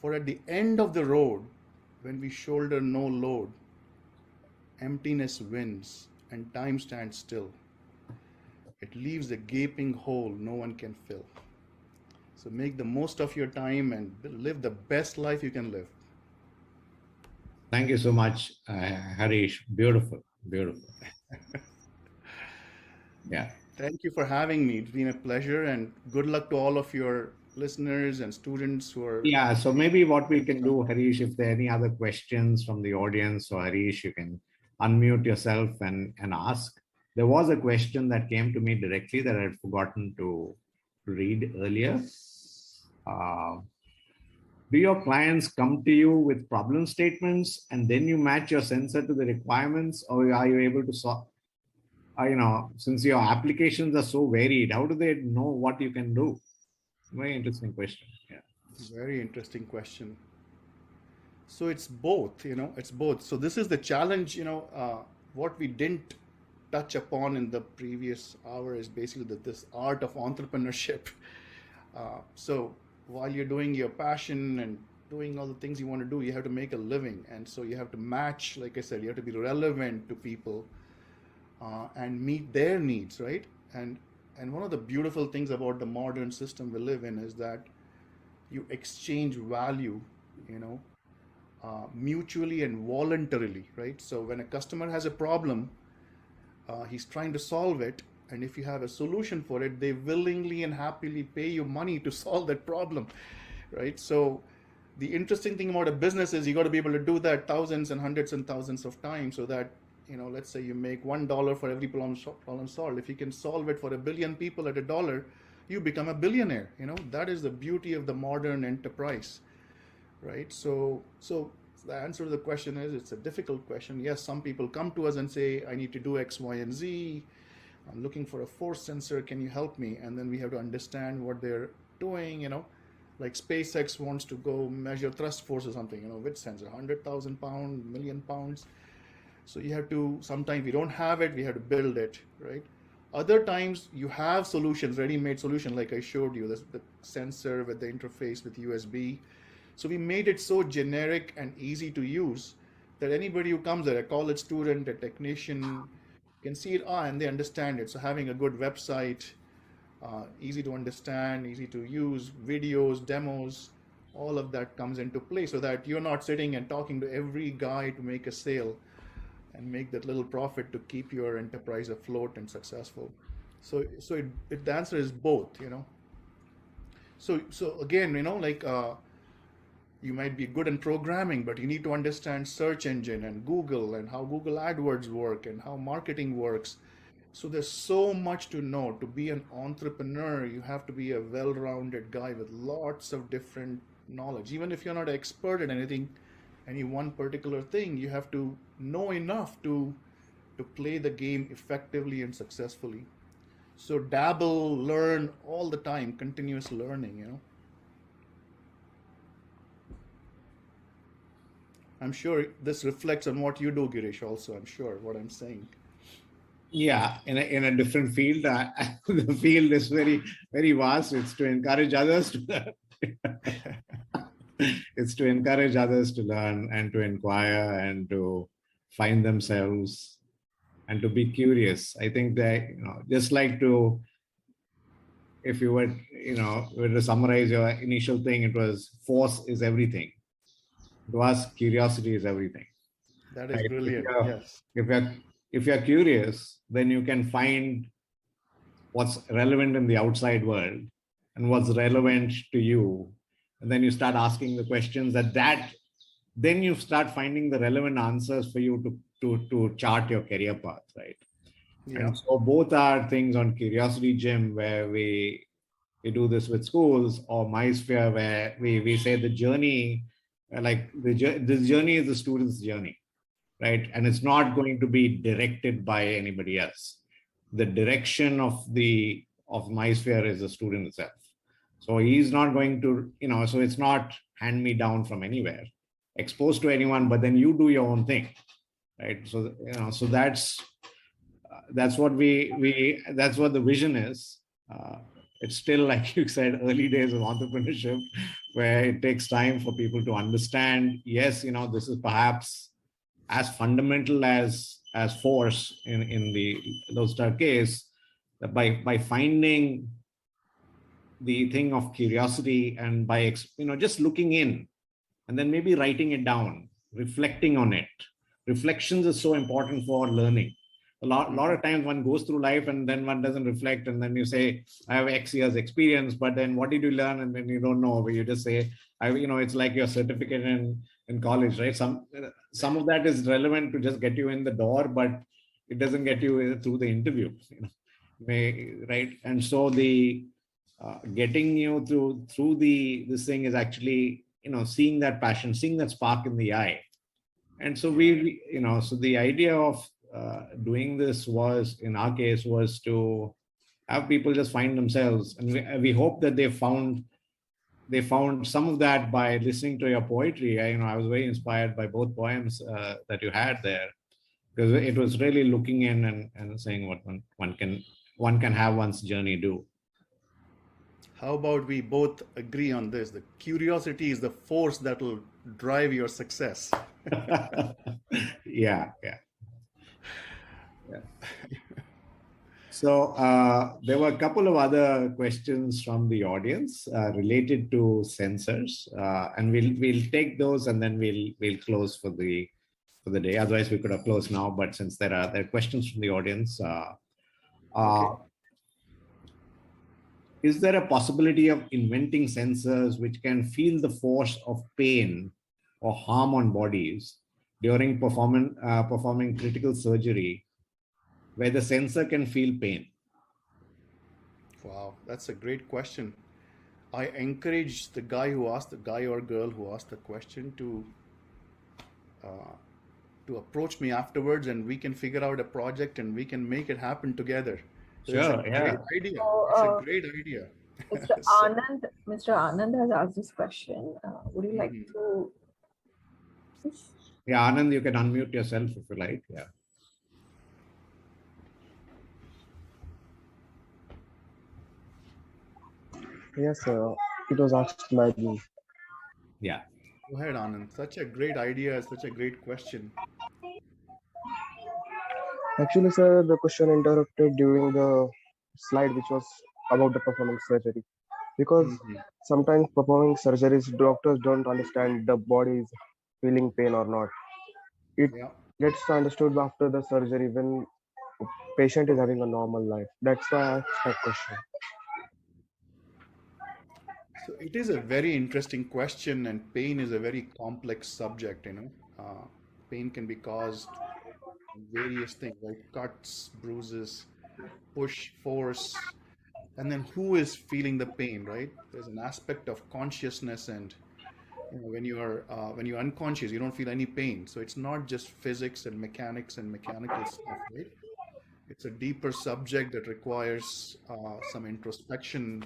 For at the end of the road, when we shoulder no load, emptiness wins and time stands still. It leaves a gaping hole no one can fill. So make the most of your time and live the best life you can live. Thank you so much, Harish. Beautiful, beautiful. Yeah. Thank you for having me. It's been a pleasure, and good luck to all of your listeners and students who are. Yeah. So maybe what we can do, Harish, if there are any other questions from the audience, so Harish, you can unmute yourself and ask. There was a question that came to me directly that I had forgotten to read earlier. Do your clients come to you with problem statements and then you match your sensor to the requirements, or are you able to solve? Since your applications are so varied, how do they know what you can do? Very interesting question. Yeah. Very interesting question. So it's both, it's both. So this is the challenge, what we didn't touch upon in the previous hour is basically this art of entrepreneurship. So while you're doing your passion and doing all the things you want to do, you have to make a living. And so you have to match, like I said, you have to be relevant to people and meet their needs, right? And one of the beautiful things about the modern system we live in is that you exchange value, mutually and voluntarily, right? So when a customer has a problem, he's trying to solve it, and if you have a solution for it, they willingly and happily pay you money to solve that problem, right? So the interesting thing about a business is you got to be able to do that thousands and hundreds and thousands of times, so that let's say you make $1 for every problem solved. If you can solve it for 1 billion people at $1, you become a billionaire. That is the beauty of the modern enterprise, right? So the answer to the question is, it's a difficult question. Yes, some people come to us and say, I need to do X, Y, and Z. I'm looking for a force sensor. Can you help me? And then we have to understand what they're doing. Like SpaceX wants to go measure thrust force or something. Which sensor? 100,000 pounds, million pounds. So you have to, sometimes we don't have it, we have to build it, right? Other times you have solutions, ready-made solution, like I showed you, the sensor with the interface with USB. So we made it so generic and easy to use that anybody who comes there, a college student, a technician, can see it, and they understand it. So having a good website, easy to understand, easy to use, videos, demos, all of that comes into play so that you're not sitting and talking to every guy to make a sale and make that little profit to keep your enterprise afloat and successful. The answer is both, you know. So again, you know, like you might be good in programming, but you need to understand search engine and Google and how Google AdWords work and how marketing works. So there's so much to know. To be an entrepreneur, you have to be a well-rounded guy with lots of different knowledge. Even if you're not an expert at anything, any one particular thing, you have to know enough to play the game effectively and successfully. So dabble, learn all the time, continuous learning, you know. I'm sure this reflects on what you do, Girish, also, I'm sure, what I'm saying. Yeah, in a different field. The field is very vast. It's to encourage others to learn. It's to encourage others to learn and to inquire and to find themselves and to be curious. I think that, you know, just like to, if you were, you know, were to summarize your initial thing, it was force is everything. To us, curiosity is everything. That is Right? brilliant. Yes. If you're curious, then you can find what's relevant in the outside world and what's relevant to you. And then you start asking the questions then you start finding the relevant answers for you to chart your career path, right? Yeah. And so both are things on Curiosity Gym, where we do this with schools, or MySphere, where we say the journey, this journey is the student's journey, right? And it's not going to be directed by anybody else. The direction of MySphere is the student itself. So he's not going to, you know, so it's not hand me down from anywhere, exposed to anyone, but then you do your own thing, right? So, you know, so that's what that's what the vision is. It's still, like you said, early days of entrepreneurship, where it takes time for people to understand, yes, you know, this is perhaps as fundamental as force in the Loadstar case, that by finding the thing of curiosity and by, you know, just looking in and then maybe writing it down, reflecting on it. Reflections is so important for learning. A lot of times one goes through life and then one doesn't reflect, and then you say, I have X years experience, but then what did you learn? And then you don't know, but you just say, you know, it's like your certificate in college, right? Some of that is relevant to just get you in the door, but it doesn't get you through the interview, you know, right? And so the getting you through this thing is actually, you know, seeing that passion, seeing that spark in the eye. And so you know, so the idea of doing this was, in our case, was to have people just find themselves, and we hope that they found some of that by listening to your poetry. You know, I was very inspired by both poems that you had there, because it was really looking in and saying what one can have one's journey do. How about we both agree on this? The curiosity is the force that will drive your success. Yeah. So there were a couple of other questions from the audience related to sensors, and we'll take those and then we'll close for the day. Otherwise, we could have closed now, but since there are questions from the audience, Okay. is there a possibility of inventing sensors which can feel the force of pain or harm on bodies during performing critical surgery, where the sensor can feel pain? Wow, that's a great question. I encourage the guy or girl who asked the question uh, to approach me afterwards, and we can figure out a project and we can make it happen together. So it's a Sure, great yeah. idea. So, It's a great idea. Mr. So, Mr. Anand has asked this question. Would you like mhm. to? Yes. Yeah, Anand, you can unmute yourself if you like. Yeah. Yes, it was asked by me. Yeah. Go ahead, Anand. Such a great idea, such a great question. Actually, sir, the question interrupted during the slide which was about the performing surgery. Because Hmm. sometimes performing surgeries, doctors don't understand the body is feeling pain or not. It Yeah. gets understood after the surgery when patient is having a normal life. That's why I asked that question. So it is a very interesting question, and pain is a very complex subject, you know. Pain can be caused from various things, like cuts, bruises, push, force, and then who is feeling the pain, right? There's an aspect of consciousness, and when you're unconscious, you don't feel any pain. So it's not just physics and mechanics and mechanical stuff, right? It's a deeper subject that requires some introspection,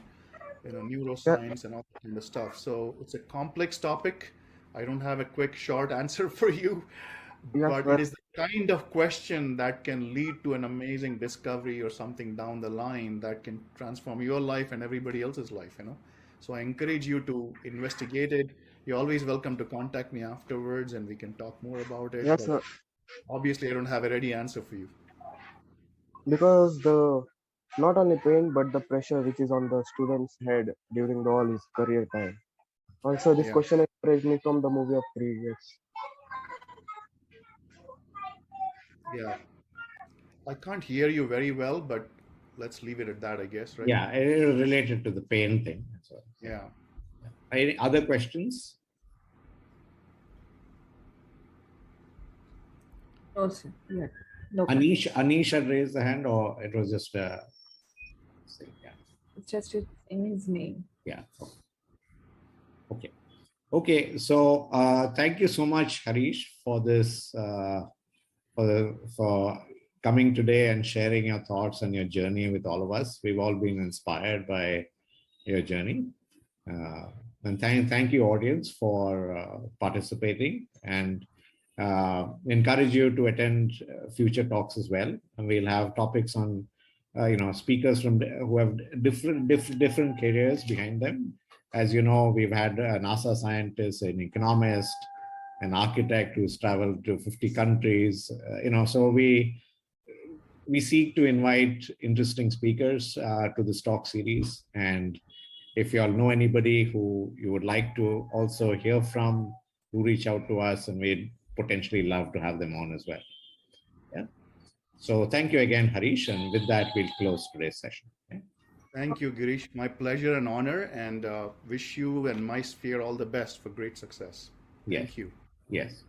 Yeah, neuroscience and all that kind of stuff. So it's a complex topic. I don't have a quick, short answer for you, yes, but sir. it is the kind of question that can lead to an amazing discovery or something down the line that can transform your life and everybody else's life. So I encourage you to investigate it. You're always welcome to contact me afterwards and we can talk more about it. Yes, But sir. obviously, I don't have a ready answer for you. Because the not only pain but the pressure which is on the student's head during the all his career time. Also, this Yeah, question inspired me from the movie of 3 years. yeah. I can't hear you very well, but let's leave it at that, I guess, right? Yeah, it is related to the pain thing. So, yeah. Yeah. Any other questions? No, sir. Yeah. No. Anish had raised the hand, or it was just yeah. It's just in his name. Yeah. Okay. Okay. So thank you so much, Harish, for this for coming today and sharing your thoughts and your journey with all of us. We've all been inspired by your journey. Uh, and thank you, audience, for participating, and encourage you to attend future talks as well. And we'll have topics on, speakers from who have different careers behind them. As you know, we've had a NASA scientist, an economist, an architect who's traveled to 50 countries. So we seek to invite interesting speakers to this talk series. And if you all know anybody who you would like to also hear from, do reach out to us, and we'd potentially love to have them on as well. Yeah. So thank you again, Harish. And with that, we'll close today's session. Okay? Thank you, Girish. My pleasure and honor, and wish you and MySphere all the best for great success. Yes. Thank you. Yes.